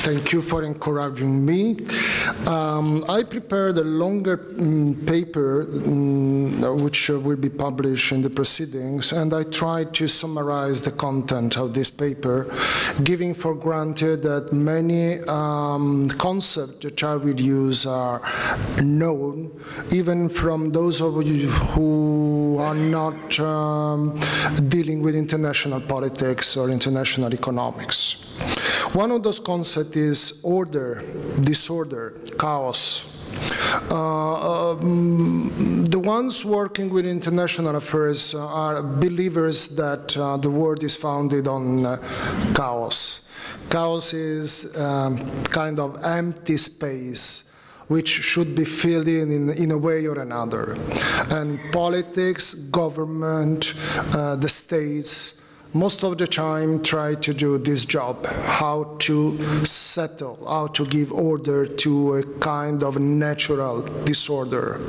Thank you for encouraging me. I prepared a longer paper which will be published in the proceedings, and I tried to summarize the content of this paper, giving for granted that many concepts that I will use are known, even from those of you who are not dealing with international politics or international economics. One of those concepts is order, disorder, chaos. The ones working with international affairs are believers that the world is founded on chaos. Chaos is kind of empty space which should be filled in a way or another. And politics, government, the states, most of the time try to do this job, how to settle, how to give order to a kind of natural disorder.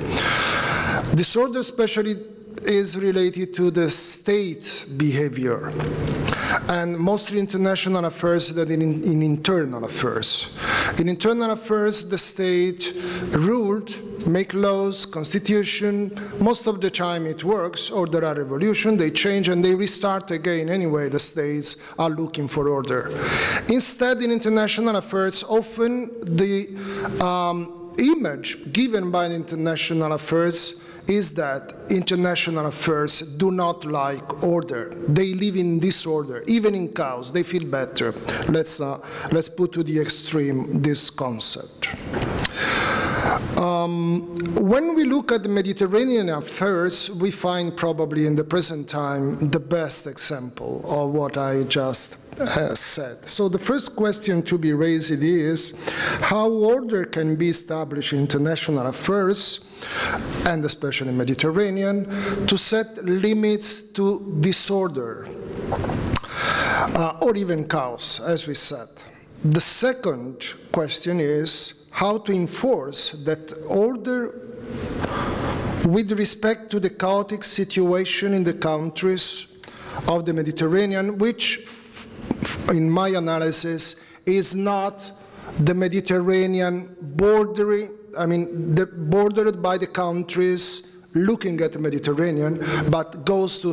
Disorder especially is related to the state behavior, and mostly international affairs than in internal affairs. In internal affairs, the state ruled, make laws, constitution. Most of the time it works, or there are revolutions, they change and they restart again. Anyway, the states are looking for order. Instead, in international affairs, often the image given by the international affairs is that international affairs do not like order. They live in disorder, even in chaos. They feel better. Let's put to the extreme this concept. When we look at the Mediterranean affairs, we find probably in the present time the best example of what I just said. So the first question to be raised is how order can be established in international affairs, and especially Mediterranean, to set limits to disorder or even chaos, as we said. The second question is how to enforce that order with respect to the chaotic situation in the countries of the Mediterranean, which, in my analysis, is not the Mediterranean bordered by the countries looking at the Mediterranean, but goes to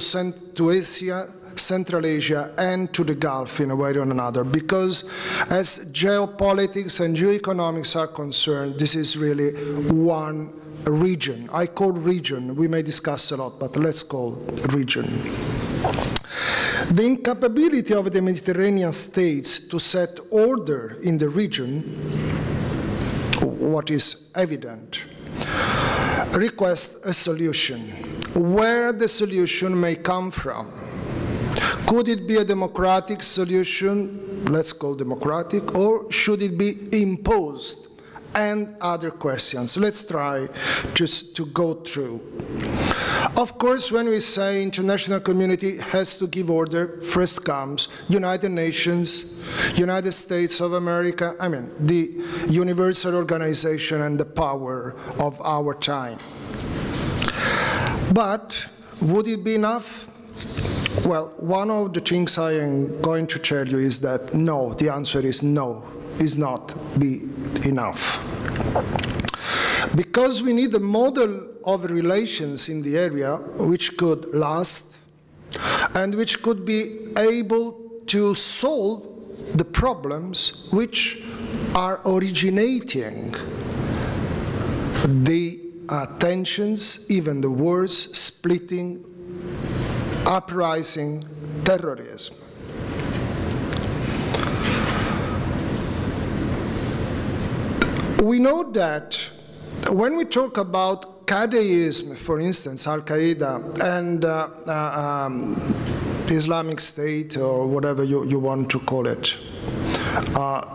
Asia, Central Asia, and to the Gulf in a way or another, because as geopolitics and geoeconomics are concerned, this is really one region. I call region, we may discuss a lot, but let's call region. The incapability of the Mediterranean states to set order in the region, what is evident, requests a solution. Where the solution may come from. Could it be a democratic solution, let's call democratic, or should it be imposed? And other questions. Let's try just to go through. Of course, when we say international community has to give order, first comes United Nations, United States of America, the universal organization and the power of our time. But would it be enough? Well, one of the things I am going to tell you is that no, the answer is no, is not be enough. Because we need a model of relations in the area which could last and which could be able to solve the problems which are originating the tensions, even the wars, splitting, uprising, terrorism. We know that when we talk about Qaddaism, for instance, Al-Qaeda, and Islamic State, or whatever you want to call it,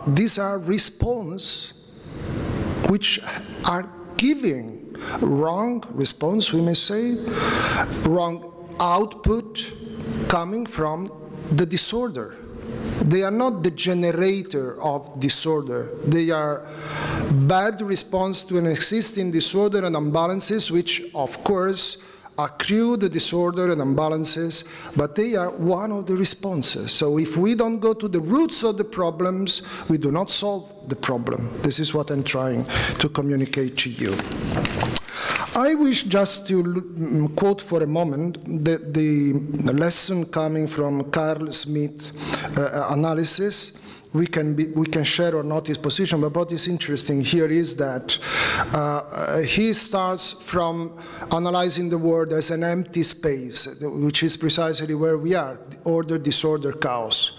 these are responses which are giving wrong response, we may say, wrong output coming from the disorder. They are not the generator of disorder. They are bad response to an existing disorder and imbalances, which, of course, accrue the disorder and imbalances, but they are one of the responses. So if we don't go to the roots of the problems, we do not solve the problem. This is what I'm trying to communicate to you. I wish just to quote for a moment the lesson coming from Carl Smith's analysis. We can share or not his position, but what is interesting here is that he starts from analyzing the world as an empty space, which is precisely where we are, order, disorder, chaos.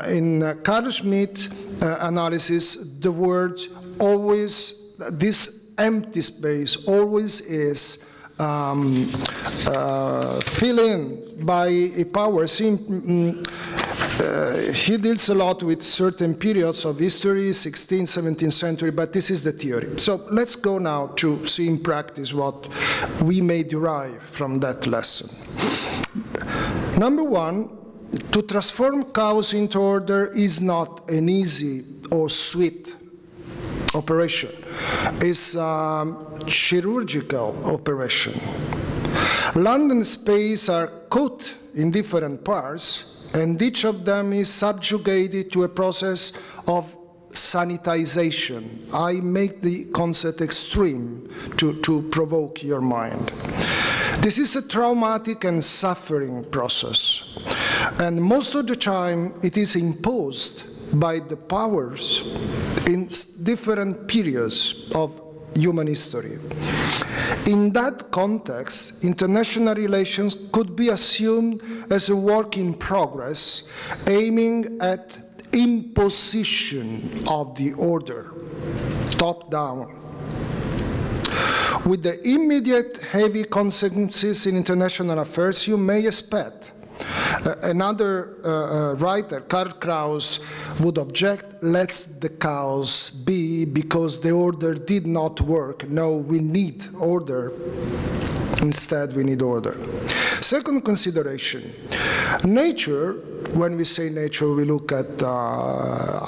In Carl Schmitt's analysis, the word always, this empty space always is filled in by a power. He deals a lot with certain periods of history, 16th, 17th century, but this is the theory. So let's go now to see in practice what we may derive from that lesson. Number one, to transform chaos into order is not an easy or sweet operation. It's a chirurgical operation. Land and space are cut in different parts, and each of them is subjugated to a process of sanitization. I make the concept extreme to provoke your mind. This is a traumatic and suffering process, and most of the time it is imposed by the powers in different periods of human history. In that context, international relations could be assumed as a work in progress, aiming at imposition of the order, top down. With the immediate heavy consequences in international affairs, you may expect. Another writer, Karl Kraus, would object, let the chaos be because the order did not work. No, we need order. Instead, we need order. Second consideration, nature, when we say nature, we look at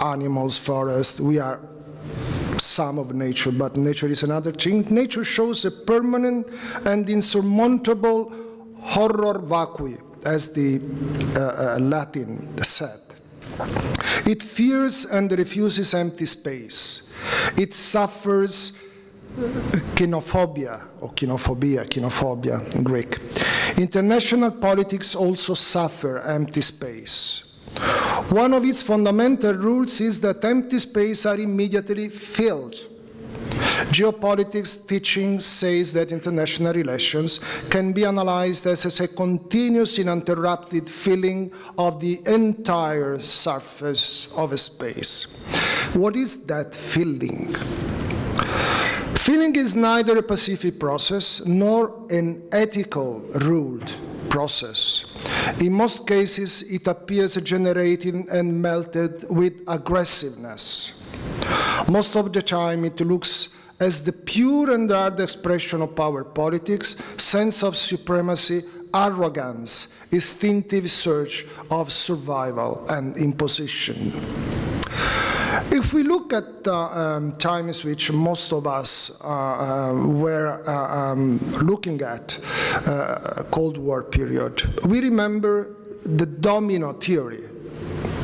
animals, forests, we are some of nature, but nature is another thing. Nature shows a permanent and insurmountable horror vacui, as the Latin said. It fears and refuses empty space. It suffers kenophobia, or kenophobia in Greek. International politics also suffer empty space. One of its fundamental rules is that empty spaces are immediately filled. Geopolitics teaching says that international relations can be analyzed as a continuous uninterrupted filling of the entire surface of a space. What is that filling? Filling is neither a pacific process nor an ethical ruled process. In most cases, it appears generated and melted with aggressiveness. Most of the time, it looks as the pure and hard expression of power politics, sense of supremacy, arrogance, instinctive search of survival and imposition. If we look at times which most of us were looking at, Cold War period, we remember the domino theory,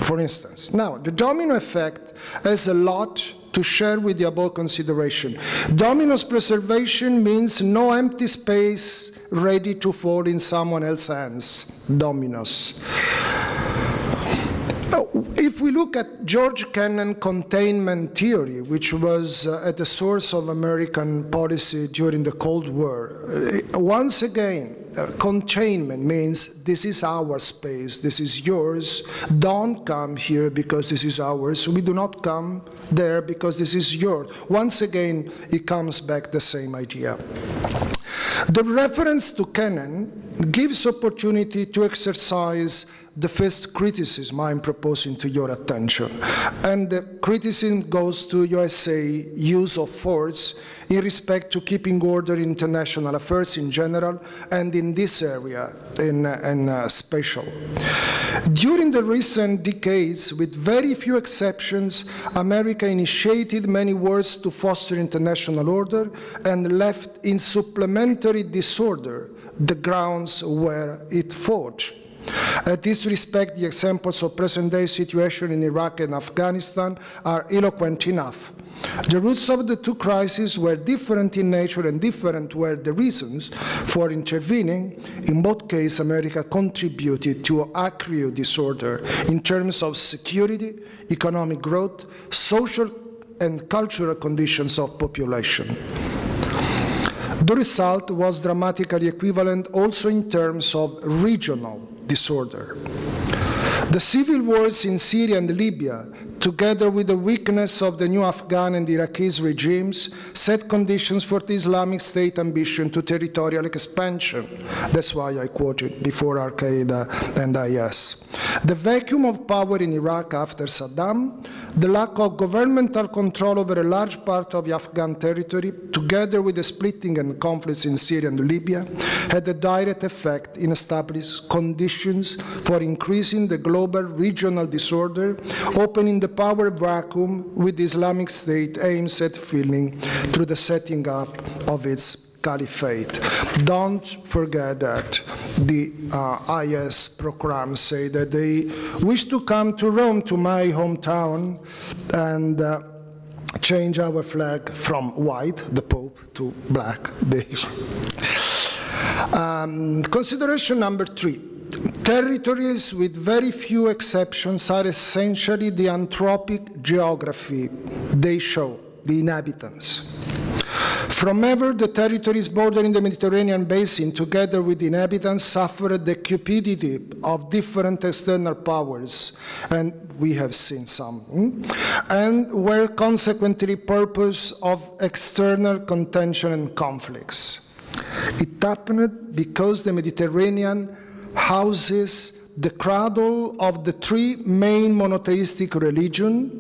for instance. Now, the domino effect has a lot to share with the above consideration. Domino's preservation means no empty space ready to fall in someone else's hands. Dominoes. If we look at George Kennan's containment theory, which was at the source of American policy during the Cold War, once again, containment means this is our space, this is yours, don't come here because this is ours, we do not come there because this is yours. Once again, it comes back the same idea. The reference to Kennan gives opportunity to exercise the first criticism I'm proposing to your attention. And the criticism goes to USA use of force in respect to keeping order in international affairs in general and in this area in special. During the recent decades, with very few exceptions, America initiated many wars to foster international order and left in supplementary disorder the grounds where it fought. In this respect, the examples of present-day situation in Iraq and Afghanistan are eloquent enough. The roots of the two crises were different in nature and different were the reasons for intervening. In both cases, America contributed to accrue disorder in terms of security, economic growth, social and cultural conditions of population. The result was dramatically equivalent also in terms of regional disorder. The civil wars in Syria and Libya, together with the weakness of the new Afghan and Iraqi regimes, set conditions for the Islamic State ambition to territorial expansion. That's why I quoted before Al-Qaeda and IS. The vacuum of power in Iraq after Saddam, the lack of governmental control over a large part of the Afghan territory, together with the splitting and conflicts in Syria and Libya, had a direct effect in establishing conditions for increasing the global regional disorder, opening the power vacuum with the Islamic State aims at filling through the setting up of its caliphate. Don't forget that the IS programs say that they wish to come to Rome, to my hometown, and change our flag from white, the Pope, to black. Consideration number 3. Territories, with very few exceptions, are essentially the anthropic geography they show, the inhabitants. From ever, the territories bordering the Mediterranean basin, together with the inhabitants, suffered the cupidity of different external powers, and we have seen some, and were consequently purpose of external contention and conflicts. It happened because the Mediterranean houses the cradle of the three main monotheistic religions,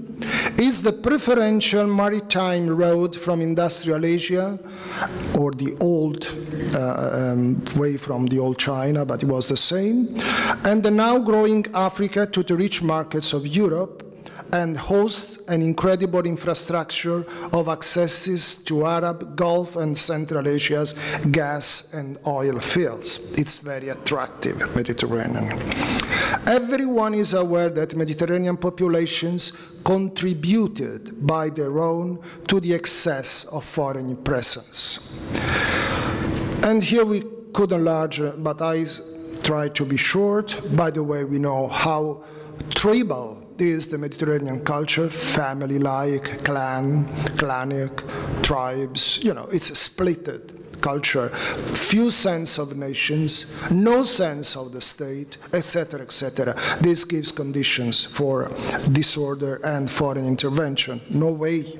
is the preferential maritime road from industrial Asia, or the old way from the old China, but it was the same, and the now growing Africa to the rich markets of Europe, and hosts an incredible infrastructure of accesses to Arab, Gulf, and Central Asia's gas and oil fields. It's very attractive, Mediterranean. Everyone is aware that Mediterranean populations contributed by their own to the excess of foreign presence. And here we could enlarge, but I try to be short. By the way, we know how tribal is the Mediterranean culture, family-like, clanic, tribes, you know, it's a splitted culture, few sense of nations, no sense of the state, etc., etc. This gives conditions for disorder and foreign intervention. No way.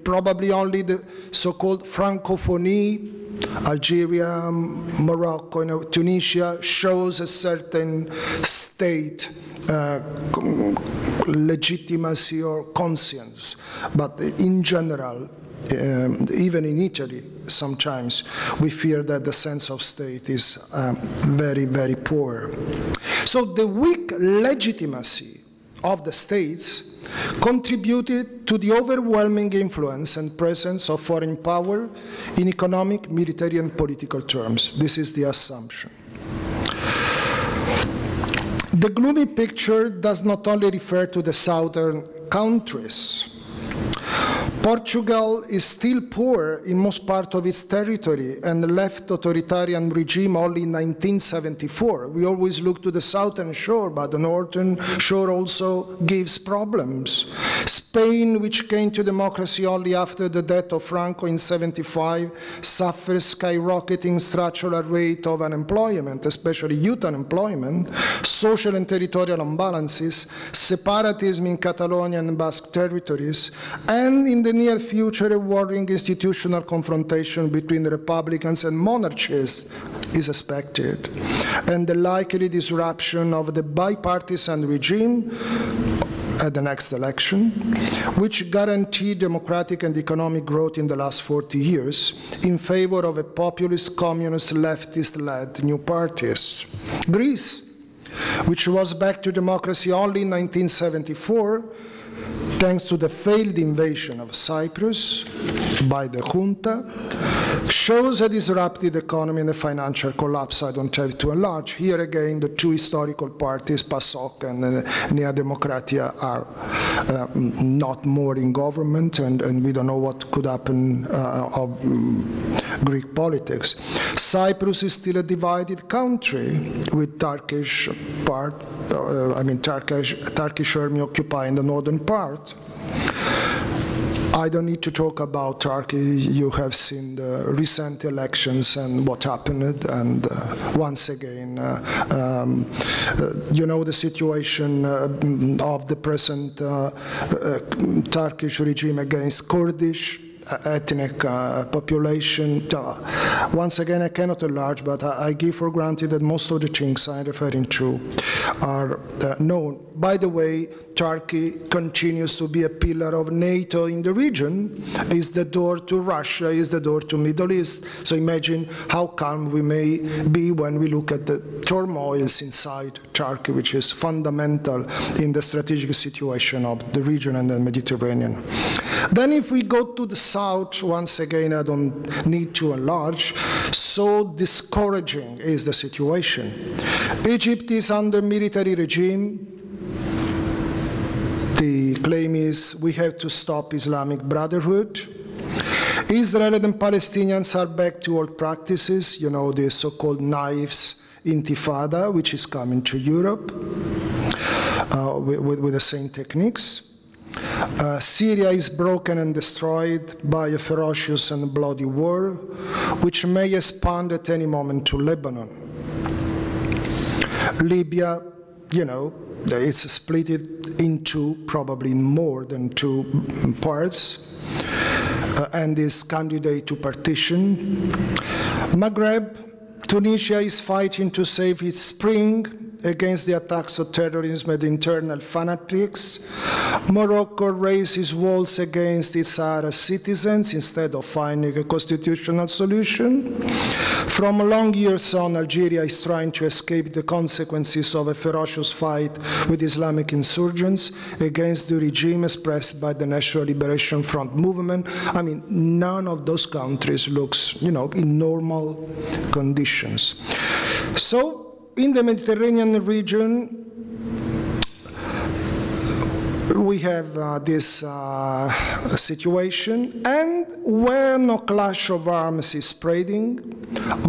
Probably only the so-called Francophonie, Algeria, Morocco, Tunisia, shows a certain state legitimacy or conscience, but in general, even in Italy, sometimes we fear that the sense of state is very, very poor. So the weak legitimacy of the states contributed to the overwhelming influence and presence of foreign power in economic, military, and political terms. This is the assumption. The gloomy picture does not only refer to the southern countries. Portugal is still poor in most part of its territory and left authoritarian regime only in 1974. We always look to the southern shore, but the northern shore also gives problems. Spain, which came to democracy only after the death of Franco in 1975, suffers skyrocketing structural rate of unemployment, especially youth unemployment, social and territorial imbalances, separatism in Catalonia and Basque territories, and in the near future, a worrying institutional confrontation between republicans and monarchists is expected, and the likely disruption of the bipartisan regime at the next election, which guaranteed democratic and economic growth in the last 40 years in favor of a populist, communist, leftist-led new parties. Greece, which was back to democracy only in 1974, thanks to the failed invasion of Cyprus by the junta, shows a disrupted economy and a financial collapse. I don't have to enlarge. Here again, the two historical parties, PASOK and Nea Demokratia, are not more in government, and we don't know what could happen of Greek politics. Cyprus is still a divided country, with Turkish army occupying the northern part. I don't need to talk about Turkey. You have seen the recent elections and what happened, and once again, you know the situation of the present Turkish regime against Kurdish ethnic population. Once again, I cannot enlarge, but I give for granted that most of the things I'm referring to are known. By the way, Turkey continues to be a pillar of NATO in the region, is the door to Russia, is the door to Middle East. So imagine how calm we may be when we look at the turmoils inside Turkey, which is fundamental in the strategic situation of the region and the Mediterranean. Then if we go to the south, once again, I don't need to enlarge, so discouraging is the situation. Egypt is under military regime. The claim is we have to stop Islamic Brotherhood. Israel and Palestinians are back to old practices, you know, the so-called knives intifada, which is coming to Europe with the same techniques. Syria is broken and destroyed by a ferocious and bloody war, which may expand at any moment to Lebanon. Libya, you know, it's split into probably more than two parts, and is candidate to partition. Maghreb, Tunisia is fighting to save its spring against the attacks of terrorism and internal fanatics. Morocco raises walls against its Arab citizens instead of finding a constitutional solution. From long years on, Algeria is trying to escape the consequences of a ferocious fight with Islamic insurgents against the regime expressed by the National Liberation Front movement. I mean, none of those countries looks, you know, in normal conditions. So, in the Mediterranean region, we have this situation, and where no clash of arms is spreading,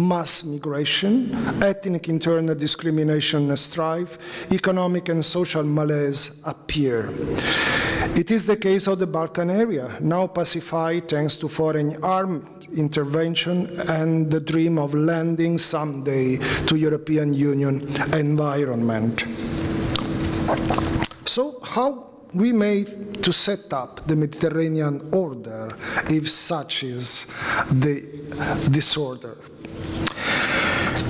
mass migration, ethnic internal discrimination and strife, economic and social malaise appear. It is the case of the Balkan area, now pacified thanks to foreign armed intervention and the dream of landing someday to European Union environment. So how we made to set up the Mediterranean order if such is the disorder?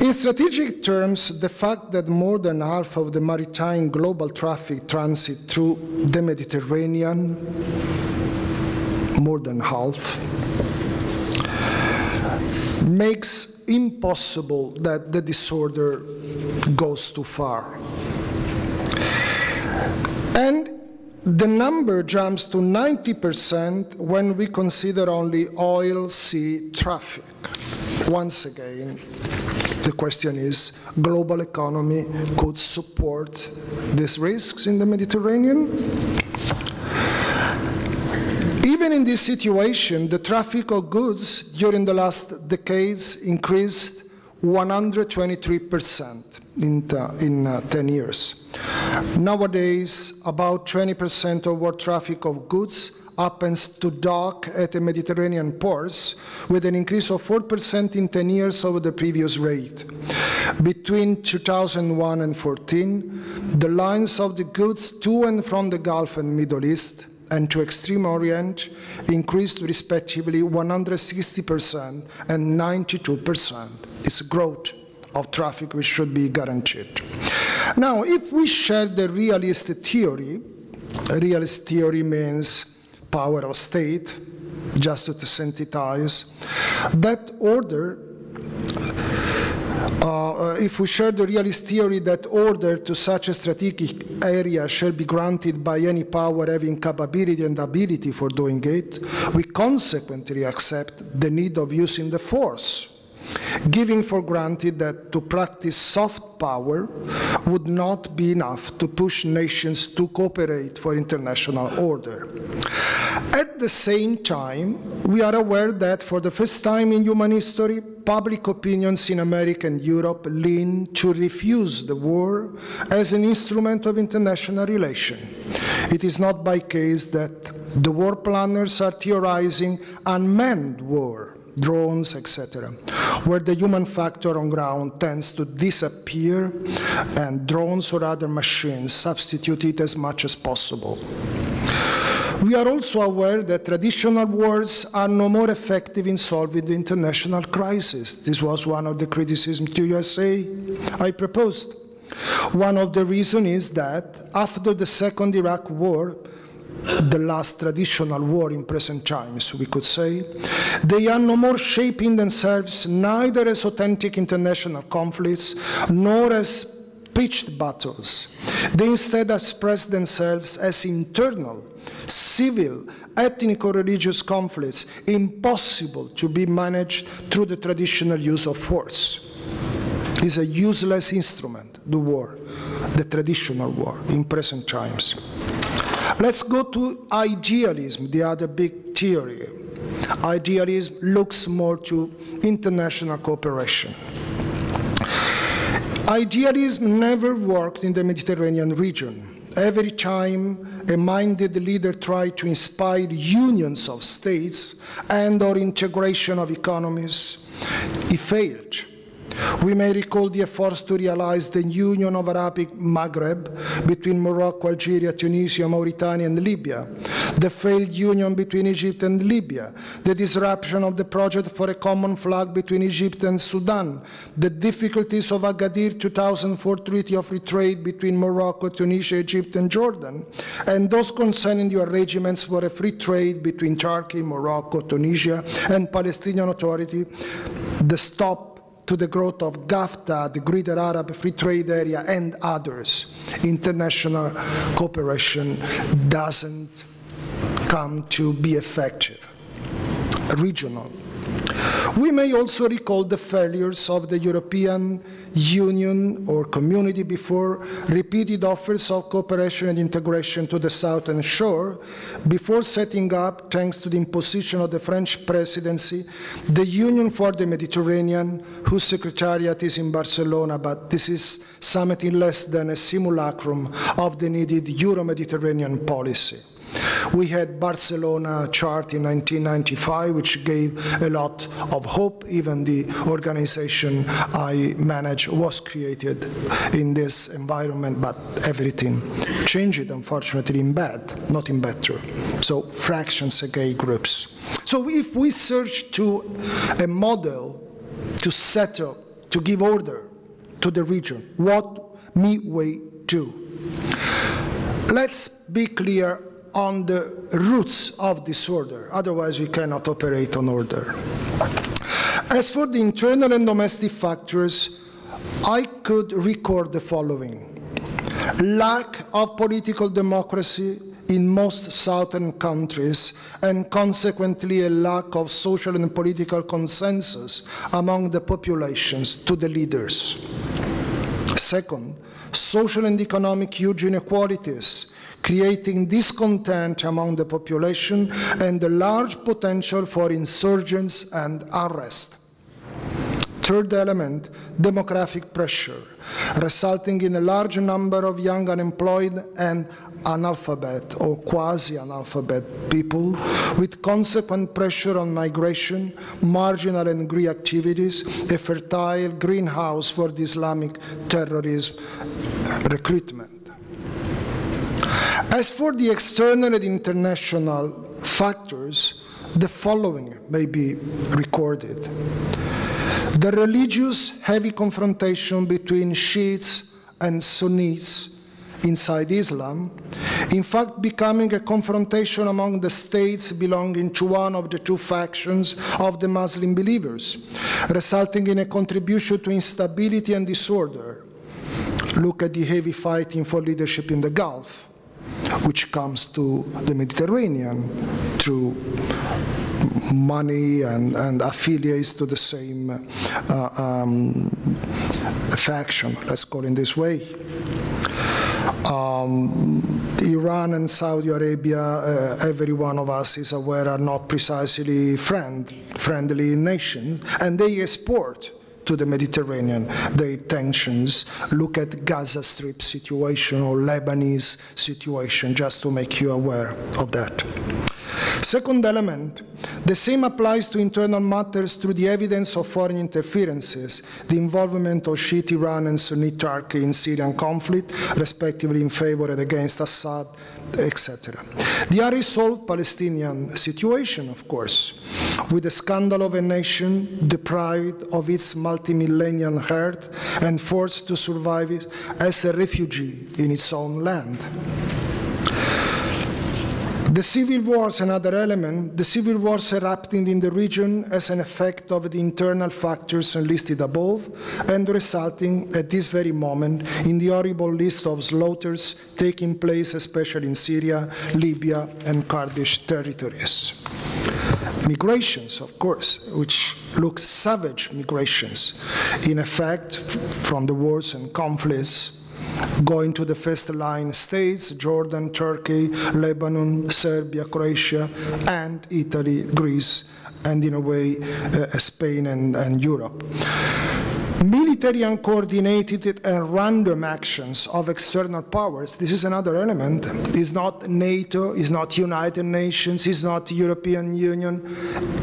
In strategic terms, the fact that more than half of the maritime global traffic transit through the Mediterranean, more than half, makes impossible that the disorder goes too far. And the number jumps to 90% when we consider only oil-sea traffic. Once again, the question is, global economy could support these risks in the Mediterranean? Even in this situation, the traffic of goods during the last decades increased 123% in 10 years. Nowadays, about 20% of world traffic of goods happens to dock at the Mediterranean ports, with an increase of 4% in 10 years over the previous rate. Between 2001 and 2014, the lines of the goods to and from the Gulf and Middle East and to Extreme Orient increased respectively 160% and 92%. It's growth of traffic which should be guaranteed. Now, if we share the realist theory realist theory means power of state, just to synthesize. That order, if we share the realist theory that order to such a strategic area shall be granted by any power having capability and ability for doing it, we consequently accept the need of using the force, giving for granted that to practice soft power would not be enough to push nations to cooperate for international order. At the same time, we are aware that for the first time in human history, public opinions in America and Europe lean to refuse the war as an instrument of international relation. It is not by case that the war planners are theorizing unmanned war, drones, etc., where the human factor on ground tends to disappear and drones or other machines substitute it as much as possible. We are also aware that traditional wars are no more effective in solving the international crisis. This was one of the criticisms to USA I proposed. One of the reasons is that after the Second Iraq War, the last traditional war in present times, we could say, they are no more shaping themselves neither as authentic international conflicts nor as pitched battles. They instead express themselves as internal, civil, ethnic or religious conflicts impossible to be managed through the traditional use of force. It's a useless instrument, the war, the traditional war in present times. Let's go to idealism, the other big theory. Idealism looks more to international cooperation. Idealism never worked in the Mediterranean region. Every time a minded leader tried to inspire unions of states and or integration of economies, he failed. We may recall the efforts to realize the union of Arabic Maghreb between Morocco, Algeria, Tunisia, Mauritania, and Libya, the failed union between Egypt and Libya, the disruption of the project for a common flag between Egypt and Sudan, the difficulties of Agadir 2004 Treaty of Free Trade between Morocco, Tunisia, Egypt, and Jordan, and those concerning the arrangements for a free trade between Turkey, Morocco, Tunisia, and Palestinian Authority, the stop to the growth of GAFTA, the Greater Arab Free Trade Area, and others. International cooperation doesn't come to be effective. Regional. We may also recall the failures of the European Union or community before repeated offers of cooperation and integration to the southern shore, before setting up, thanks to the imposition of the French presidency, the Union for the Mediterranean, whose secretariat is in Barcelona, but this is something less than a simulacrum of the needed Euro-Mediterranean policy. We had Barcelona Chart in 1995, which gave a lot of hope. Even the organization I manage was created in this environment, but everything changed, unfortunately, in bad, not in better. So fractions of gay groups. So if we search to a model to settle, to give order to the region, what may we do? Let's be clear on the roots of disorder, otherwise we cannot operate on order. As for the internal and domestic factors, I could record the following. Lack of political democracy in most southern countries, and consequently a lack of social and political consensus among the populations to the leaders. Second, social and economic huge inequalities, creating discontent among the population and a large potential for insurgents and unrest. Third element, demographic pressure, resulting in a large number of young unemployed and analphabet or quasi-analphabet people, with consequent pressure on migration, marginal and grey activities, a fertile greenhouse for the Islamic terrorism recruitment. As for the external and international factors, the following may be recorded. The religious heavy confrontation between Shiites and Sunnis inside Islam, in fact becoming a confrontation among the states belonging to one of the two factions of the Muslim believers, resulting in a contribution to instability and disorder. Look at the heavy fighting for leadership in the Gulf, which comes to the Mediterranean through money and affiliates to the same faction, let's call it this way. Iran and Saudi Arabia, every one of us is aware, are not precisely friendly nations, and they export to the Mediterranean their tensions. Look at Gaza Strip situation or Lebanese situation, just to make you aware of that. Second element, the same applies to internal matters through the evidence of foreign interferences, the involvement of Shiite Iran and Sunni Turkey in Syrian conflict, respectively in favor and against Assad, etc. The unresolved Palestinian situation, of course, with the scandal of a nation deprived of its multi-millennial heritage and forced to survive as a refugee in its own land. The civil wars, another element, the civil wars erupting in the region as an effect of the internal factors enlisted above and resulting at this very moment in the horrible list of slaughters taking place especially in Syria, Libya, and Kurdish territories. Migrations, of course, which look savage migrations, in effect from the wars and conflicts, going to the first-line states, Jordan, Turkey, Lebanon, Serbia, Croatia, and Italy, Greece, and in a way, Spain and Europe. Military uncoordinated and random actions of external powers, this is another element, is not NATO, is not United Nations, is not European Union.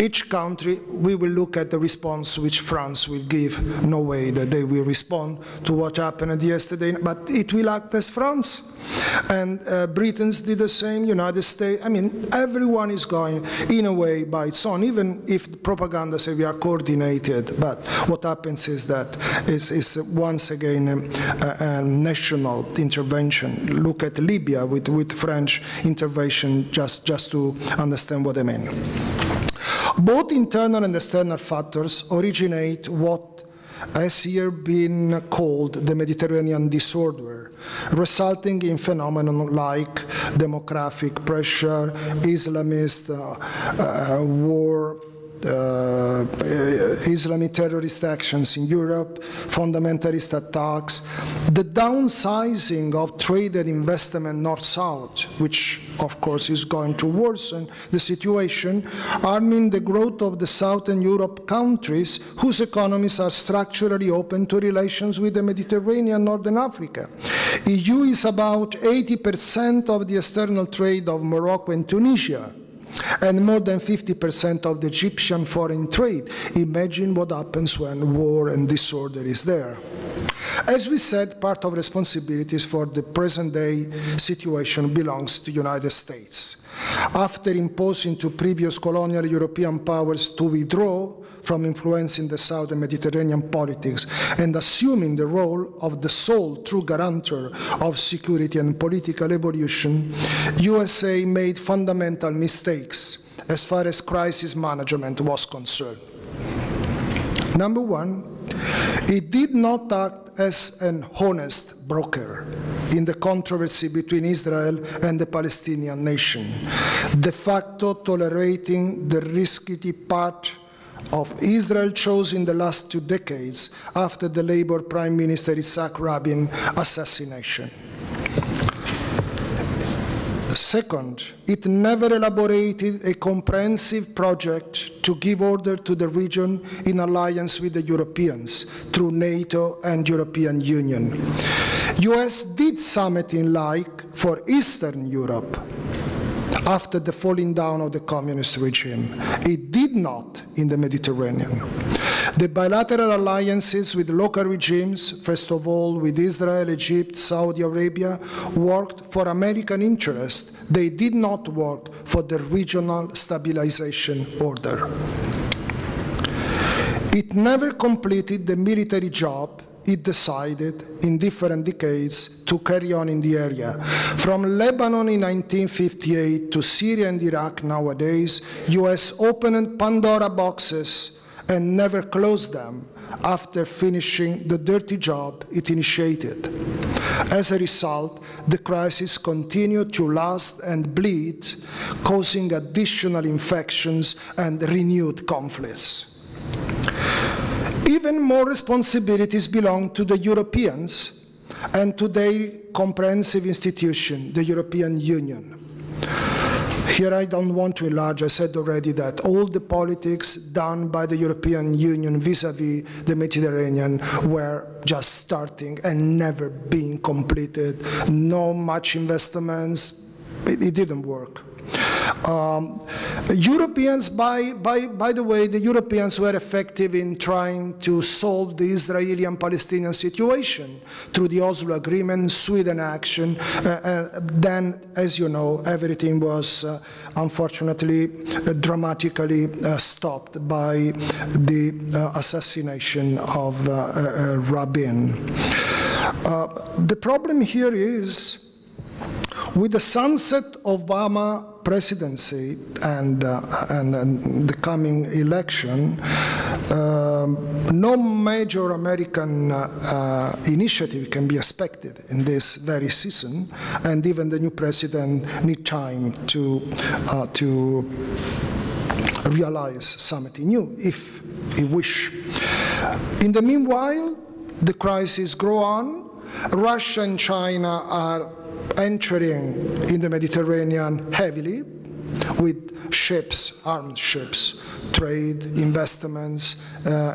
Each country, we will look at the response which France will give. No way that they will respond to what happened yesterday, but it will act as France. And Britons did the same, United States. I mean, everyone is going in a way by its own, even if the propaganda says we are coordinated. But what happens is that is once again a national intervention. Look at Libya with French intervention, just to understand what I mean. Both internal and external factors originate what has here been called the Mediterranean disorder, resulting in phenomena like demographic pressure, Islamist war, Islamic terrorist actions in Europe, fundamentalist attacks, the downsizing of trade and investment north-south, which of course is going to worsen the situation, harming the growth of the Southern Europe countries whose economies are structurally open to relations with the Mediterranean and Northern Africa. EU is about 80% of the external trade of Morocco and Tunisia, and more than 50% of the Egyptian foreign trade. Imagine what happens when war and disorder is there. As we said, part of responsibilities for the present-day situation belongs to the United States. After imposing to previous colonial European powers to withdraw from influencing the Southern Mediterranean politics and assuming the role of the sole true guarantor of security and political evolution, USA made fundamental mistakes as far as crisis management was concerned. Number one, it did not act as an honest broker in the controversy between Israel and the Palestinian nation, de facto tolerating the risky part of Israel chose in the last 2 decades after the Labour Prime Minister Yitzhak Rabin assassination. Second, it never elaborated a comprehensive project to give order to the region in alliance with the Europeans through NATO and European Union. US did something like for Eastern Europe after the falling down of the communist regime. It did not in the Mediterranean. The bilateral alliances with local regimes, first of all with Israel, Egypt, Saudi Arabia, worked for American interests. They did not work for the regional stabilization order. It never completed the military job it decided in different decades to carry on in the area. From Lebanon in 1958 to Syria and Iraq nowadays, US opened Pandora boxes and never closed them after finishing the dirty job it initiated. As a result, the crisis continued to last and bleed, causing additional infections and renewed conflicts. Even more responsibilities belong to the Europeans and to their comprehensive institution, the European Union. Here I don't want to enlarge, I said already that all the politics done by the European Union vis-à-vis the Mediterranean were just starting and never being completed. No much investments, it didn't work. Europeans, by the way, the Europeans were effective in trying to solve the Israeli and Palestinian situation through the Oslo Agreement, Sweden action. Then, as you know, everything was unfortunately dramatically stopped by the assassination of Rabin. The problem here is, with the sunset of Obama presidency and the coming election, no major American initiative can be expected in this very season, and even the new president needs time to realize something new, if he wish. In the meanwhile, the crisis grows on. Russia and China are entering in the Mediterranean heavily with ships, armed ships, trade, investments,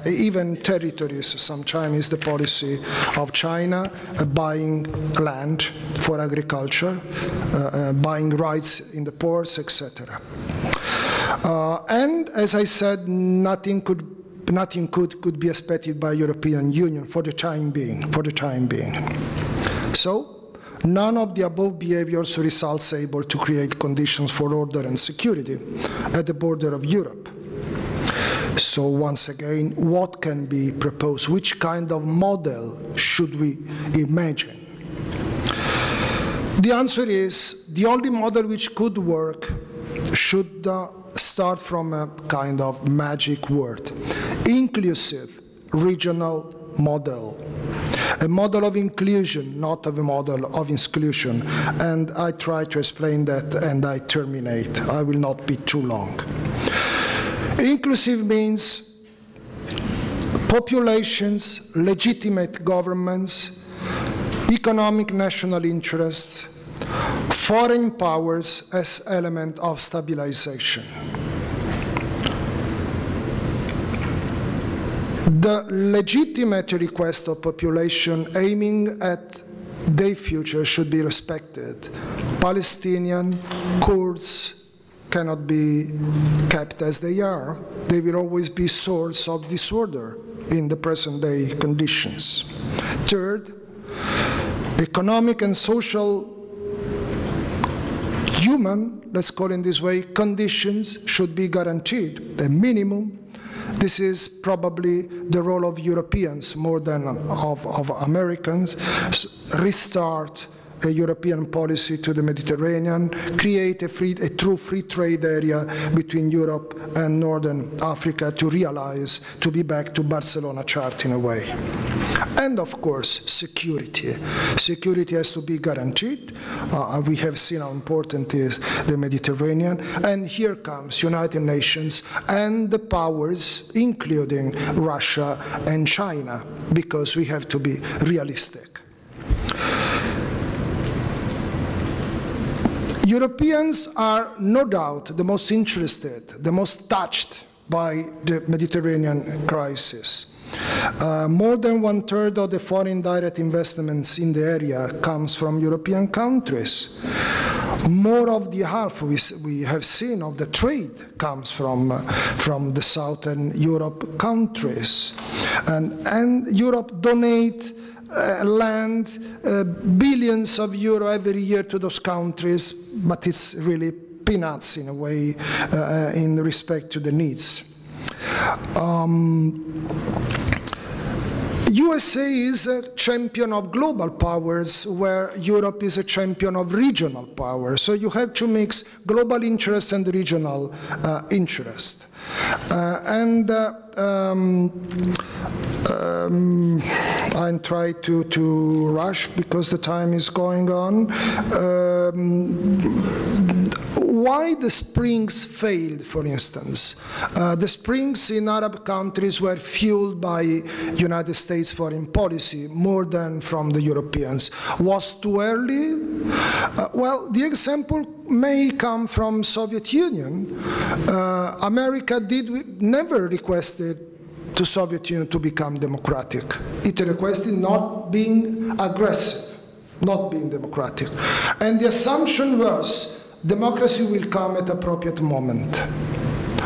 even territories. Sometimes is the policy of China, buying land for agriculture, buying rights in the ports, etc. And as I said, nothing could be expected by European Union for the time being. So, none of the above behaviors results able to create conditions for order and security at the border of Europe. So once again, what can be proposed? Which kind of model should we imagine? The answer is, the only model which could work should start from a kind of magic word: inclusive regional model. A model of inclusion, not of a model of exclusion. And I try to explain that, and I terminate. I will not be too long. Inclusive means populations, legitimate governments, economic national interests, foreign powers as element of stabilization. The legitimate request of population aiming at their future should be respected. Palestinian, Kurds cannot be kept as they are. They will always be source of disorder in the present day conditions. Third, economic and social, human, let's call it this way, conditions should be guaranteed, the minimum. This is probably the role of Europeans more than of Americans. Restart a European policy to the Mediterranean, create a true free trade area between Europe and Northern Africa to realize, to be back to Barcelona chart in a way. And of course, security. Security has to be guaranteed. We have seen how important is the Mediterranean. And here comes United Nations and the powers, including Russia and China, because we have to be realistic. Europeans are no doubt the most interested, the most touched by the Mediterranean crisis. More than 1/3 of the foreign direct investments in the area comes from European countries. More of the half we have seen of the trade comes from the Southern Europe countries. And Europe donates land, billions of euro every year to those countries, but it's really peanuts in a way in respect to the needs. USA is a champion of global powers, where Europe is a champion of regional power. So you have to mix global interest and regional interest. I try to rush because the time is going on. Why the Springs failed, for instance? The Springs in Arab countries were fueled by United States foreign policy more than from the Europeans. Was too early? Well, the example may come from Soviet Union. America never requested to Soviet Union to become democratic. It requested not being aggressive, not being democratic. And the assumption was democracy will come at appropriate moment.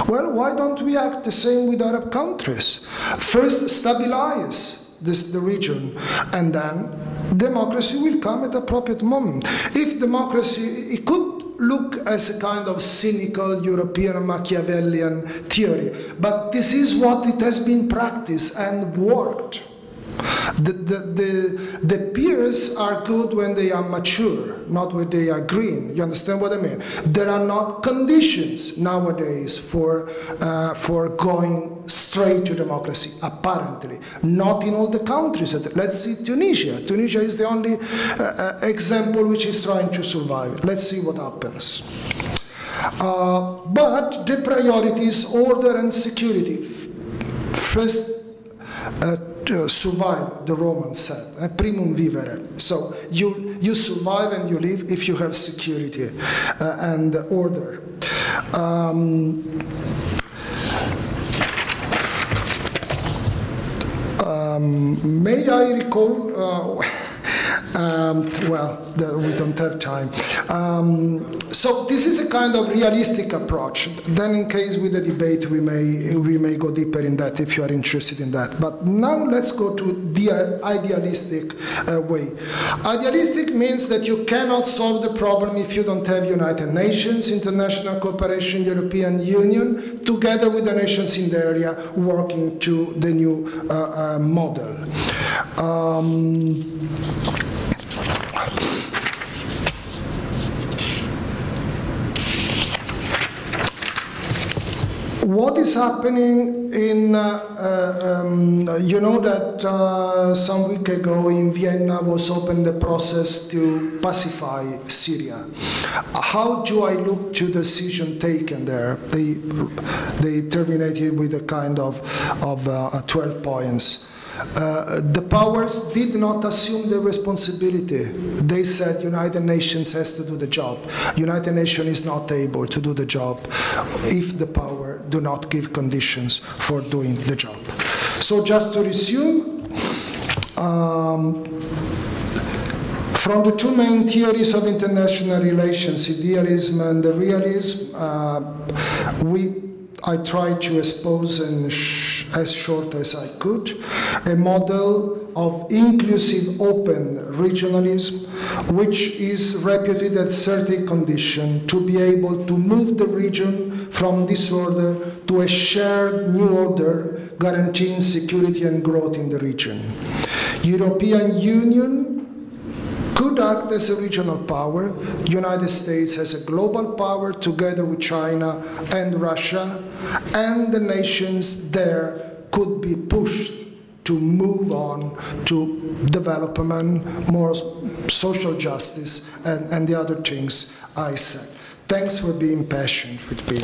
Well, why don't we act the same with Arab countries? First, stabilize the region, and then democracy will come at appropriate moment. If democracy, it could look as a kind of cynical European Machiavellian theory, but this is what it has been practiced and worked. The peers are good when they are mature, not when they are green. You understand what I mean? There are not conditions nowadays for going straight to democracy, apparently. Not in all the countries. Let's see Tunisia. Tunisia is the only example which is trying to survive. Let's see what happens. But the priority is order and security. First, survive, the Romans said, primum vivere. So you survive and you live if you have security and order. May I recall, well, we don't have time. So this is a kind of realistic approach. Then in case with the debate, we may go deeper in that if you are interested in that. But now let's go to the idealistic way. Idealistic means that you cannot solve the problem if you don't have United Nations, international cooperation, European Union, together with the nations in the area working to the new model. What is happening in, you know that some week ago in Vienna was opened the process to pacify Syria. How do I look to the decision taken there? They terminated with a kind of 12 points. The powers did not assume the responsibility. They said United Nations has to do the job. United Nations is not able to do the job if the power do not give conditions for doing the job. So just to resume, from the two main theories of international relations, idealism and the realism, I tried to expose in as short as I could a model of inclusive open regionalism, which is reputed at certain conditions to be able to move the region from disorder to a shared new order, guaranteeing security and growth in the region. European Union could act as a regional power. United States as a global power together with China and Russia, and the nations there could be pushed to move on to development, more social justice, and the other things I said. Thanks for being patient with me.